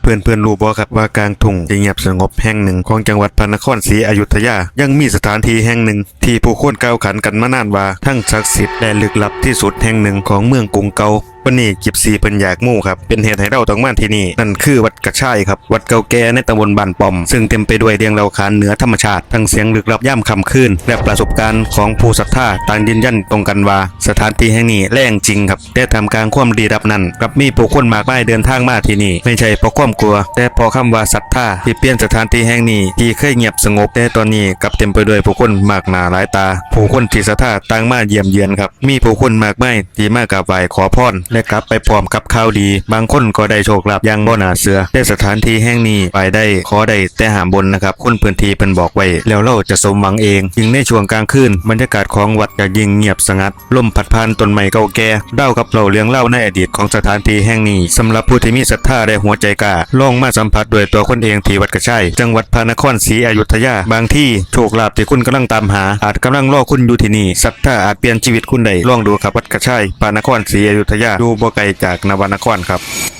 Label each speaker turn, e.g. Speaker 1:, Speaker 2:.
Speaker 1: เพื่อนรู้บ่ครับว่ากลางทุ่งที่เงียบสงบแห่งหนึ่งของจังหวัดพระนครศรีอยุธยายังมีสถานที่แห่งหนึ่งที่ผู้คนกล่าวขานกันมานานว่าทั้งศักดิ์สิทธิ์และลึกลับที่สุดแห่งหนึ่งของเมืองกรุงเก่าวันนี้จิบซีเพิ่นอยากมู่ครับเป็นเหตุให้เราต้องมาที่นี่นั่นคือวัดกระชายครับวัดเก่าแก่ในตำบลบ้านป้อมซึ่งเต็มไปด้วยเรื่องเล่าขานเหนือธรรมชาติทั้งเสียงลึกลับย่ำค่ำคืนและประสบการณ์ของผู้ศรัทธาต่างยืนยันตรงกันว่าสถานที่แห่งนี้แรงจริงครับแต่ทำกลางความลี้ลับนั้นกับมีผู้คนมากมายเดินทางมาที่นี่ไม่ใช่เพราะความกลัวแต่เพราะคำว่าศรัทธาที่เปลี่ยนสถานที่แห่งนี้ที่เคยเงียบสงบแต่ตอนนี้กลับเต็มไปด้วยผู้คนมากหน้าหลายตาผู้คนที่ศรัทธาต่างมาเยี่ยมเยือนครับมีผู้คนมากมายที่มากราบไหว้ขอพรและกลับไปพร้อมกับข่าวดีบางคนก็ได้โชคลาภอย่างบ่น่าเชื่อแต่สถานที่แห่งนี้ไปได้ขอได้แต่หามบนนะครับคนพื้นที่เพิ่นบอกไว้แล้วเราจะสมหวังเองยิ่งในช่วงกลางคืนบรรยากาศของวัดจะยิ่งเงียบสงัดลมพัดผ่านต้นไม้เก่าแก่เล่ากับเราเรื่องเล่าในอดีตของสถานที่แห่งนี้สำหรับผู้ที่มีศรัทธาและหัวใจกล้าลองมาสัมผัสด้วยตัวคนเองที่วัดกระชายจังหวัดพระนครศรีอยุธยาบางที่โชคลาภที่คุณกำลังตามหาอาจกำลังรอคุณอยู่ที่นี่ศรัทธาอาจเปลี่ยนชีวิตคุณได้ลองดูครับวัดกระชายพระนครศรีอยุธยาดูบ่ไกลจากนวนครครับ